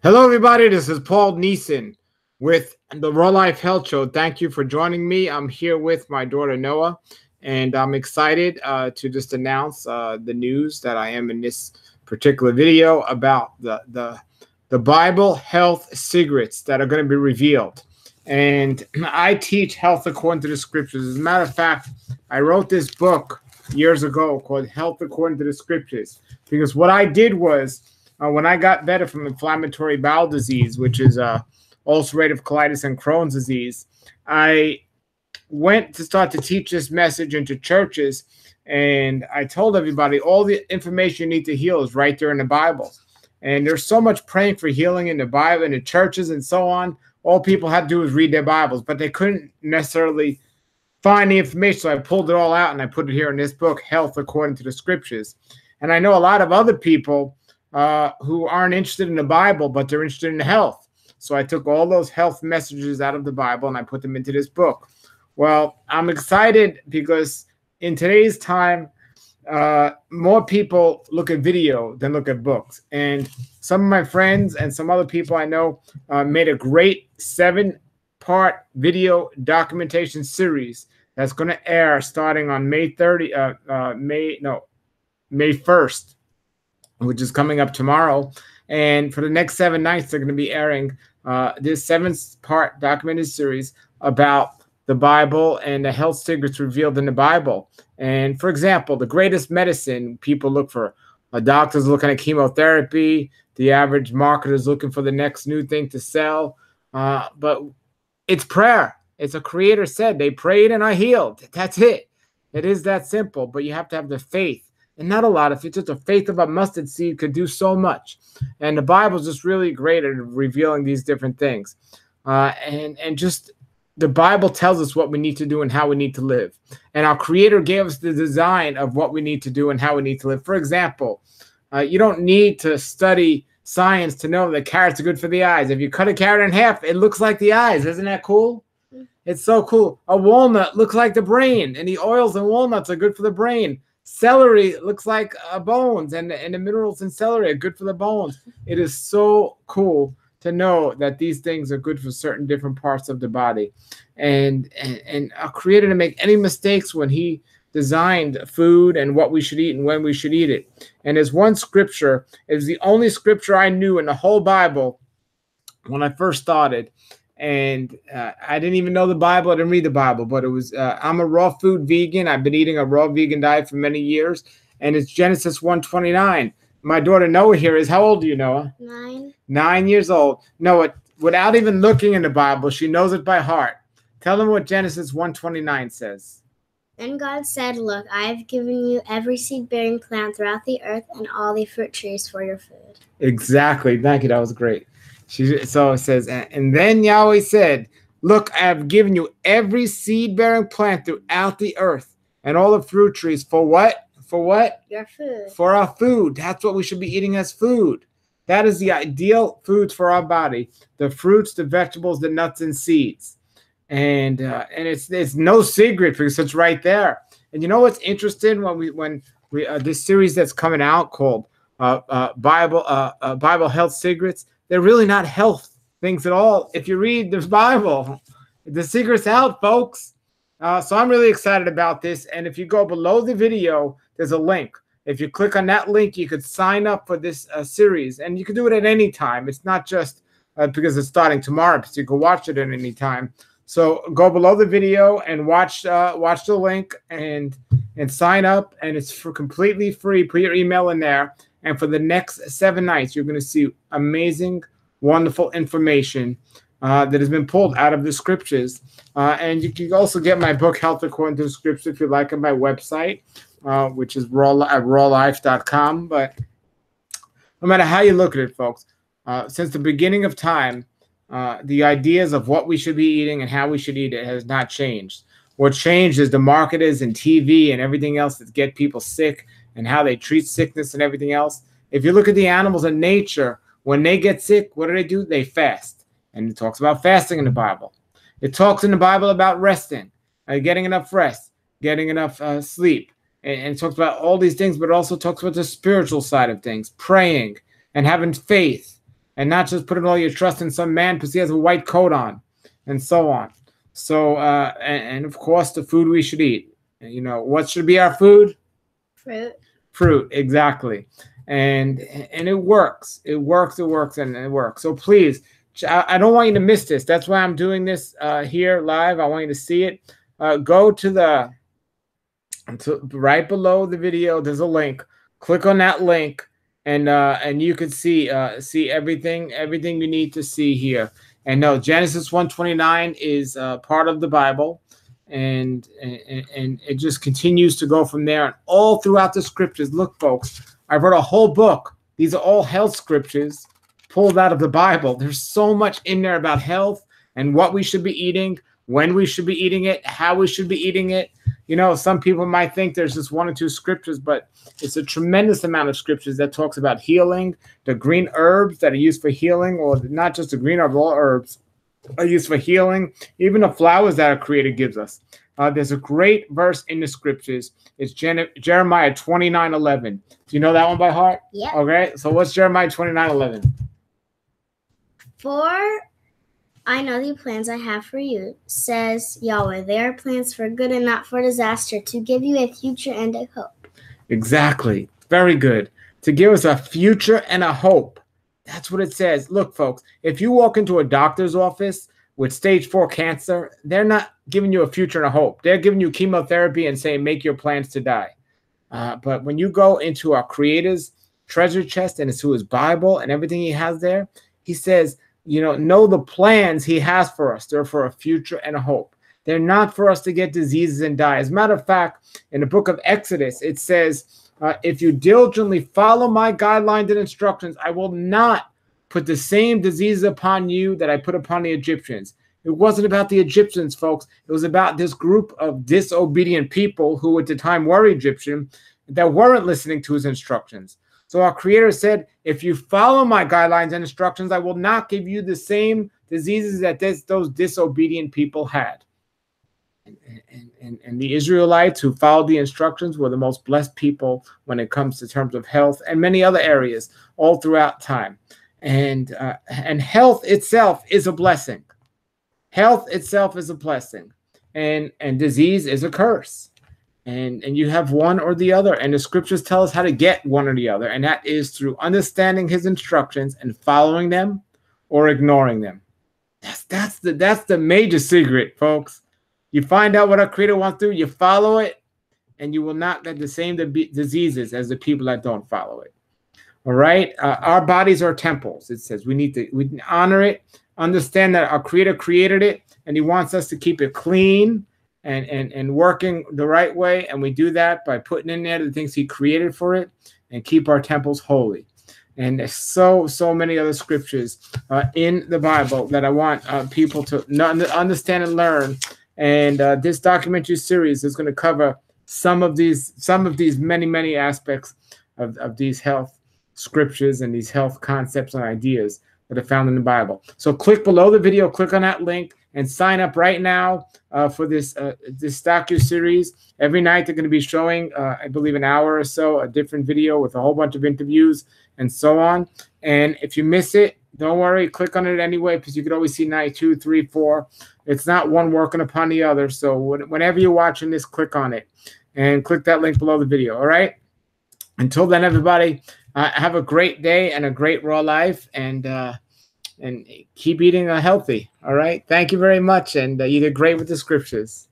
Hello, everybody. This is Paul Neeson with the Raw Life Health Show. Thank you for joining me. I'm here with my daughter Noah, and I'm excited to just announce the news that I am in this particular video about the Bible health secrets that are going to be revealed. And I teach health according to the scriptures. As a matter of fact, I wrote this book years ago called Health According to the Scriptures, because what I did was, when I got better from inflammatory bowel disease, which is ulcerative colitis and Crohn's disease, I went to start to teach this message into churches, and I told everybody all the information you need to heal is right there in the Bible. And there's so much praying for healing in the Bible, in the churches and so on. All people had to do was read their Bibles, but they couldn't necessarily find the information. So I pulled it all out and I put it here in this book, Health According to the Scriptures. And I know a lot of other people who aren't interested in the Bible, but they're interested in health. So I took all those health messages out of the Bible and I put them into this book. Well, I'm excited because in today's time, more people look at video than look at books. And some of my friends and some other people I know made a great 7-part video documentation series that's going to air starting on May 1st. Which is coming up tomorrow. And for the next 7 nights, they're going to be airing this 7-part documented series about the Bible and the health secrets revealed in the Bible. And for example, the greatest medicine people look for. A doctor's looking at chemotherapy. The average marketer is looking for the next new thing to sell. But it's prayer. It's a creator said, they prayed and are healed. That's it. It is that simple, but you have to have the faith. And not a lot. If it's just a faith of a mustard seed could do so much. And the Bible is just really great at revealing these different things. And just the Bible tells us what we need to do and how we need to live. And our Creator gave us the design of what we need to do and how we need to live. For example, you don't need to study science to know that carrots are good for the eyes. If you cut a carrot in half, it looks like the eyes. Isn't that cool? It's so cool. A walnut looks like the brain, and the oils in walnuts are good for the brain. Celery looks like bones, and the minerals in celery are good for the bones. It is so cool to know that these things are good for certain different parts of the body. And our Creator didn't make any mistakes when He designed food and what we should eat and when we should eat it. And there's one scripture, it was the only scripture I knew in the whole Bible when I first started. And I didn't even know the Bible. I didn't read the Bible, but it was, I'm a raw food vegan. I've been eating a raw vegan diet for many years. And it's Genesis 1:29. My daughter Noah here is, how old are you, Noah? 9. 9 years old. Noah, without even looking in the Bible, she knows it by heart. Tell them what Genesis 1:29 says. Then God said, "Look, I have given you every seed-bearing plant throughout the earth and all the fruit trees for your food." Exactly. Thank you. That was great. So it says, and then Yahweh said, "Look, I have given you every seed-bearing plant throughout the earth and all the fruit trees." For what? For what? Your food. For our food. That's what we should be eating as food. That is the ideal foods for our body. The fruits, the vegetables, the nuts and seeds. And it's no secret because it's right there. And you know what's interesting when we this series that's coming out called Bible Health Secrets, they're really not health things at all. If you read the Bible, the secret's out, folks. So I'm really excited about this. And if you go below the video, there's a link. If you click on that link, you could sign up for this series. And you can do it at any time. It's not just because it's starting tomorrow, because you can watch it at any time. So go below the video and watch the link and sign up. And it's completely free. Put your email in there. And for the next 7 nights, you're going to see amazing, wonderful information that has been pulled out of the scriptures. And you can also get my book, Health According to the Scriptures, if you like, on my website, which is rawlife.com. But no matter how you look at it, folks, since the beginning of time, the ideas of what we should be eating and how we should eat it has not changed. What changed is the marketers and TV and everything else that get people sick and how they treat sickness and everything else. If you look at the animals in nature, when they get sick, what do? They fast. And it talks about fasting in the Bible. It talks in the Bible about resting, getting enough rest, getting enough sleep. And it talks about all these things, but it also talks about the spiritual side of things, praying and having faith and not just putting all your trust in some man because he has a white coat on, and so on. So, and of course, the food we should eat. You know, what should be our food? Fruit. Fruit, exactly. And it works. It works, and it works. So please, I don't want you to miss this. That's why I'm doing this here live. I want you to see it. Go to right below the video. There's a link. Click on that link, and you can see everything you need to see here. And no, Genesis 1:29 is part of the Bible, and it just continues to go from there. And all throughout the scriptures, look, folks, I wrote a whole book. These are all health scriptures pulled out of the Bible. There's so much in there about health and what we should be eating, when we should be eating it, how we should be eating it. You know, some people might think there's just 1 or 2 scriptures, but it's a tremendous amount of scriptures that talks about healing, the green herbs that are used for healing, or not just the green herbs, all herbs are used for healing. Even the flowers that our Creator gives us. There's a great verse in the scriptures. It's Jeremiah 29:11. Do you know that one by heart? Yeah. Okay, so what's Jeremiah 29:11? For I know the plans I have for you, says Yahweh. They are plans for good and not for disaster, to give you a future and a hope. Exactly. Very good. To give us a future and a hope. That's what it says. Look, folks, if you walk into a doctor's office with stage 4 cancer, they're not giving you a future and a hope. They're giving you chemotherapy and saying, make your plans to die. But when you go into our Creator's treasure chest and it's through his Bible and everything he has there, he says, you know the plans he has for us. They're for a future and a hope. They're not for us to get diseases and die. As a matter of fact, in the book of Exodus, it says, if you diligently follow my guidelines and instructions, I will not put the same diseases upon you that I put upon the Egyptians. It wasn't about the Egyptians, folks. It was about this group of disobedient people who at the time were Egyptian that weren't listening to his instructions. So our Creator said, if you follow my guidelines and instructions, I will not give you the same diseases that those disobedient people had. And the Israelites who followed the instructions were the most blessed people when it comes to terms of health and many other areas all throughout time. And health itself is a blessing. Health itself is a blessing. And disease is a curse. And you have one or the other. And the scriptures tell us how to get one or the other. And that is through understanding his instructions and following them or ignoring them. That's the major secret, folks. You find out what our Creator wants to do, you follow it, and you will not get the same diseases as the people that don't follow it. All right? Our bodies are temples, it says. We honor it, understand that our Creator created it, and he wants us to keep it clean and working the right way. And we do that by putting in there the things he created for it and keep our temples holy. And there's so many other scriptures in the Bible that I want people to understand and learn. And this documentary series is going to cover some of these many aspects of these health scriptures and these health concepts and ideas that are found in the Bible. So click below the video, click on that link, and sign up right now for this docu-series. Every night they're going to be showing, I believe, an hour or so, a different video with a whole bunch of interviews and so on. And if you miss it, don't worry, click on it anyway, because you can always see night 2, 3, 4. It's not one working upon the other. So whenever you're watching this, click on it and click that link below the video. All right. Until then, everybody, have a great day and a great raw life, and keep eating healthy. All right. Thank you very much. And you did great with the scriptures.